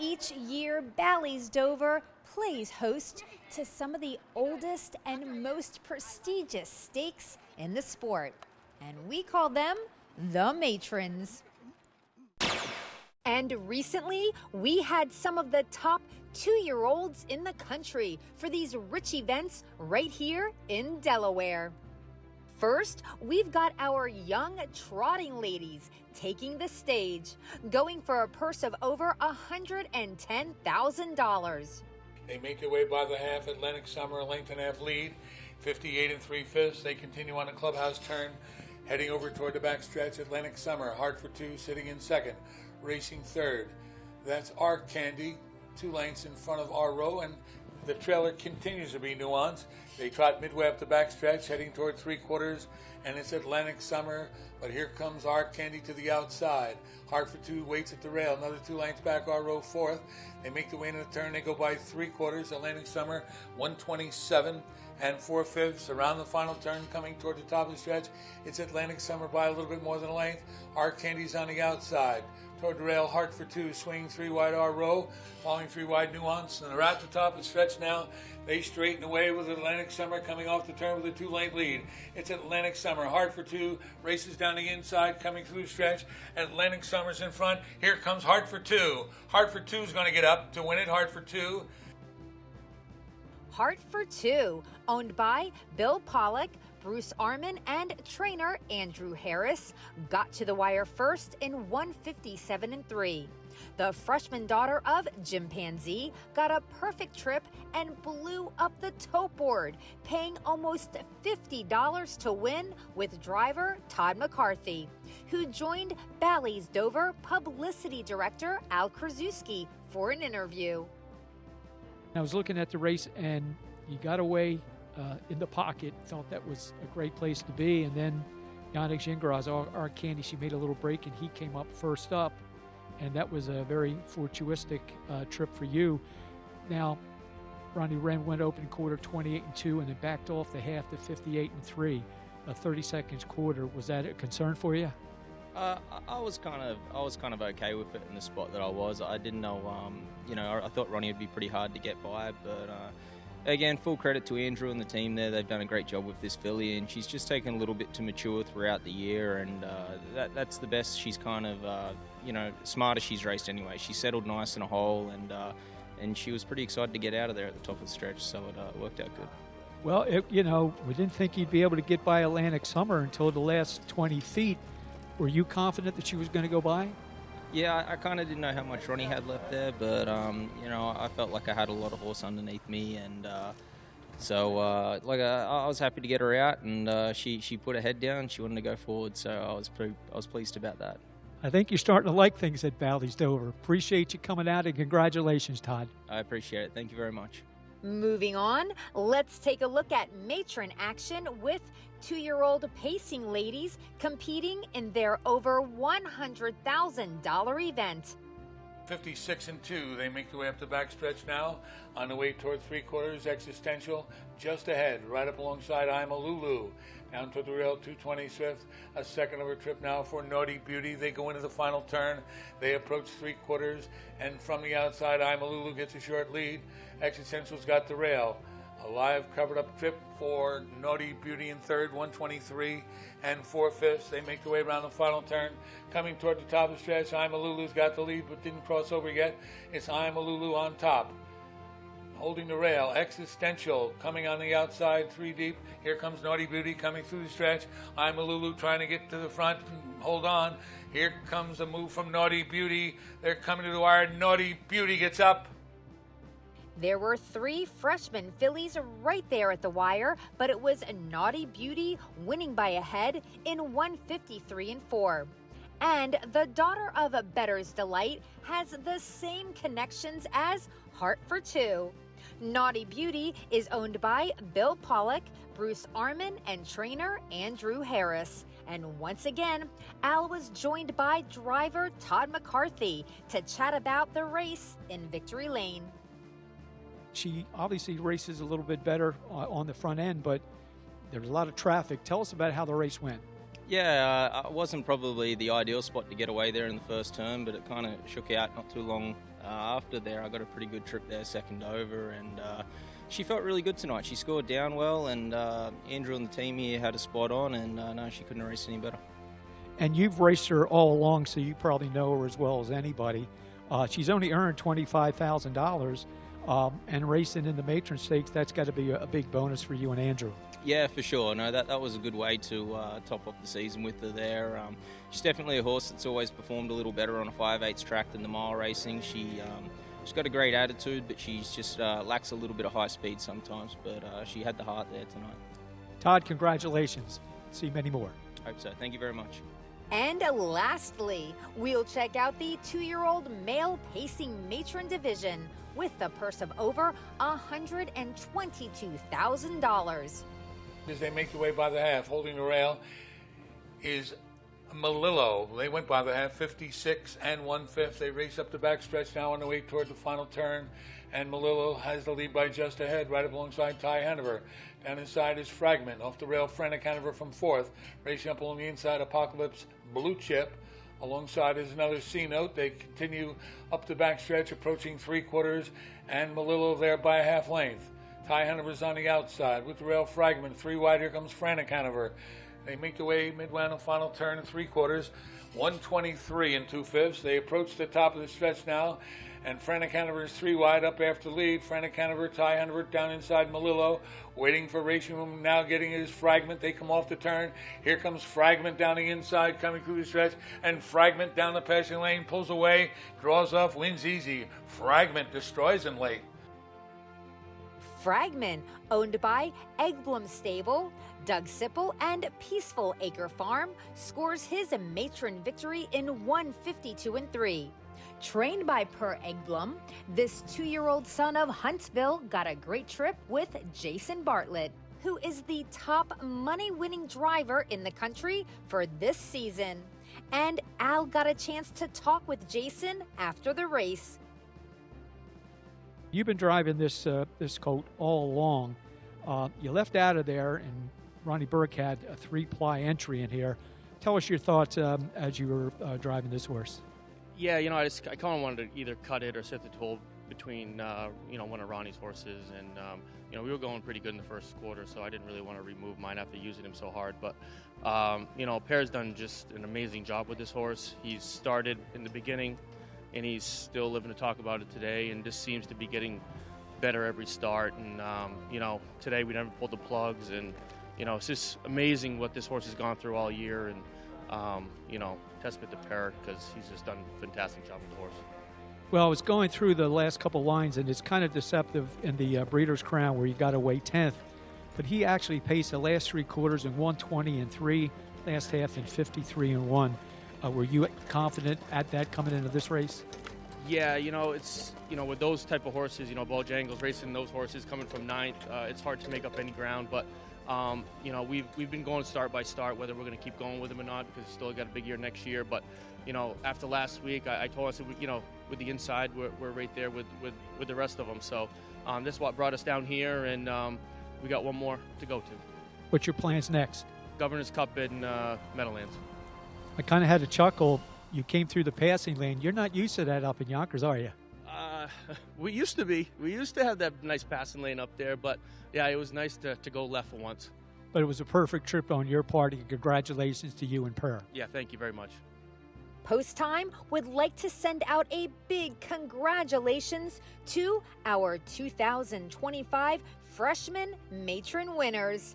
Each year, Bally's Dover plays host to some of the oldest and most prestigious stakes in the sport, and we call them the Matrons. And recently, we had some of the top 2-year-olds in the country for these rich events right here in Delaware. First, we've got our young trotting ladies taking the stage, going for a purse of over $110,000. They make their way by the half. Atlantic Summer, a length and a half lead, 58 3/5. They continue on a clubhouse turn, heading over toward the backstretch. Atlantic Summer, Hartford 2, sitting in second, racing third. That's Our Candy, 2 lengths in front of our row, and the trailer continues to be Nuance. They trot midway up the backstretch, heading toward 3/4, and it's Atlantic Summer, but here comes Our Candy to the outside. Hartford 2 waits at the rail, another 2 lengths back, our row fourth. They make the way into the turn, they go by 3/4, Atlantic Summer, 127 4/5. Around the final turn, coming toward the top of the stretch, it's Atlantic Summer by a little bit more than a length. Our Candy's on the outside. Toward the rail, Hartford 2, swinging 3 wide our row, following 3 wide Nuance, and they're at the top of the stretch now. They straighten away with Atlantic Summer coming off the turn with a 2-length lead. It's Atlantic Summer. Hartford 2 races down the inside, coming through the stretch. Atlantic Summer's in front. Here comes Hartford 2. Hartford 2 is going to get up to win it. Hartford 2. Hartford 2, owned by Bill Pollock, Bruce Arman, and trainer Andrew Harris, got to the wire first in 157 3. The freshman daughter of Chimpanzee got a perfect trip and blew up the tote board, paying almost $50 to win with driver Todd McCarthy, who joined Bally's Dover publicity director Al Krasuski for an interview. I was looking at the race, and you got away in the pocket. Thought that was a great place to be. And then Yannick Gingras, our Candy, she made a little break, and he came up first up. And that was a very fortuitous trip for you. Now, Ronnie Wren went open quarter 28 2, and then backed off the half to 58 3. A 30 seconds quarter. Was that a concern for you? I was kind of okay with it in the spot that I was. I didn't know, I thought Ronnie would be pretty hard to get by, but again, full credit to Andrew and the team there. They've done a great job with this filly, and she's just taken a little bit to mature throughout the year, and that's the best. She's kind of, smart as she's raced anyway. She settled nice in a hole, and she was pretty excited to get out of there at the top of the stretch, so it worked out good. Well, we didn't think you'd be able to get by Atlantic Summer until the last 20 feet. Were you confident that she was going to go by? Yeah, I kind of didn't know how much Ronnie had left there, but, I felt like I had a lot of horse underneath me, and I was happy to get her out, and she put her head down. She wanted to go forward, so I was pleased about that. I think you're starting to like things at Bally's Dover. Appreciate you coming out, and congratulations, Todd. I appreciate it. Thank you very much. Moving on, let's take a look at matron action with 2-year-old pacing ladies competing in their over $100,000 event. 56 2. They make their way up the backstretch now, on the way toward 3/4, Existential, just ahead, right up alongside I'm a Lulu. Down to the rail, 220 Swift, a second of her trip now for Naughty Beauty. They go into the final turn. They approach 3/4, and from the outside, I'm a Lulu gets a short lead. Existential's got the rail. A live covered up trip for Naughty Beauty in third, 123 4/5. They make their way around the final turn. Coming toward the top of the stretch, I'm a Lulu's got the lead but didn't cross over yet. It's I'm a Lulu on top. Holding the rail, Existential coming on the outside, 3 deep. Here comes Naughty Beauty coming through the stretch. I'm a Lulu trying to get to the front. Hold on. Here comes a move from Naughty Beauty. They're coming to the wire. Naughty Beauty gets up. There were 3 freshman fillies right there at the wire, but it was Naughty Beauty winning by a head in 153 4. And the daughter of Better's Delight has the same connections as Hartford 2. Naughty Beauty is owned by Bill Pollock, Bruce Arman, and trainer Andrew Harris. And once again, Al was joined by driver Todd McCarthy to chat about the race in Victory Lane. She obviously races a little bit better on the front end, but there's a lot of traffic. Tell us about how the race went. Yeah, it wasn't probably the ideal spot to get away there in the first turn, but it kind of shook out not too long After there, I got a pretty good trip there, second over, and she felt really good tonight. She scored down well, and Andrew and the team here had a spot on, and no, she couldn't race any better. And you've raced her all along, so you probably know her as well as anybody. She's only earned $25,000, and racing in the Matron Stakes, that's got to be a big bonus for you and Andrew. Yeah, for sure. No, that was a good way to top off the season with her there. She's definitely a horse that's always performed a little better on a 5/8 track than the mile racing. She's got a great attitude, but she's just lacks a little bit of high speed sometimes. But she had the heart there tonight. Todd, congratulations. See many more. Hope so. Thank you very much. And lastly, we'll check out the 2-year-old male pacing matron division with a purse of over $122,000. As they make their way by the half, holding the rail is Melillo. They went by the half, 56 and 1/5. They race up the backstretch now on the way toward the final turn, and Melillo has the lead by just ahead, right up alongside Ty Hanover. Down inside is Fragment. Off the rail, Frantic Hanover from 4th. Racing up along the inside, Apocalypse Blue Chip. Alongside is another C-Note. They continue up the backstretch, approaching 3/4, and Melillo there by a half length. Ty Hanover's on the outside. With the rail, Fragment. 3 wide, here comes Frantic Hanover. They make their way midway on the final turn and 3/4, 123 and 2/5. They approach the top of the stretch now, and Frantic Hanover is 3 wide up after the lead. Frantic Hanover, Ty Hanover down inside Melillo, waiting for Racing Room, now getting his Fragment. They come off the turn. Here comes Fragment down the inside, coming through the stretch, and Fragment down the passing lane, pulls away, draws off, wins easy. Fragment destroys him late. Fragment, owned by Eggblom Stable, Doug Sipple, and Peaceful Acre Farm, scores his matron victory in 152 and 3. Trained by Per Eggblom, this 2-year-old son of Huntsville got a great trip with Jason Bartlett, who is the top money-winning driver in the country for this season. And Al got a chance to talk with Jason after the race. You've been driving this colt all along. You left out of there, and Ronnie Burke had a 3-ply entry in here. Tell us your thoughts as you were driving this horse. Yeah, I kind of wanted to either cut it or set the toll between, one of Ronnie's horses. And, we were going pretty good in the first quarter, so I didn't really want to remove mine after using him so hard. But, Pear's done just an amazing job with this horse. He's started in the beginning, and he's still living to talk about it today, and just seems to be getting better every start. And, today we never pulled the plugs, and, it's just amazing what this horse has gone through all year. And, testament to Per, because he's just done a fantastic job with the horse. Well, I was going through the last couple lines, and it's kind of deceptive in the Breeders' Crown where you got to weigh 10th. But he actually paced the last 3/4 in 120 and 3, last half in 53 and 1. Were you confident at that coming into this race? Yeah, it's, with those type of horses, Bojangles racing those horses coming from 9th, it's hard to make up any ground. But, we've been going start by start, whether we're going to keep going with him or not, because he's still got a big year next year. But, after last week, I told us, with the inside, we're right there with the rest of them. So that's what brought us down here, and we got one more to go to. What's your plans next? Governor's Cup in Meadowlands. I kind of had a chuckle. You came through the passing lane. You're not used to that up in Yonkers, are you? We used to be. We used to have that nice passing lane up there, but yeah, it was nice to go left for once. But it was a perfect trip on your part, and congratulations to you and Per. Yeah, thank you very much. Post Time would like to send out a big congratulations to our 2025 freshman matron winners.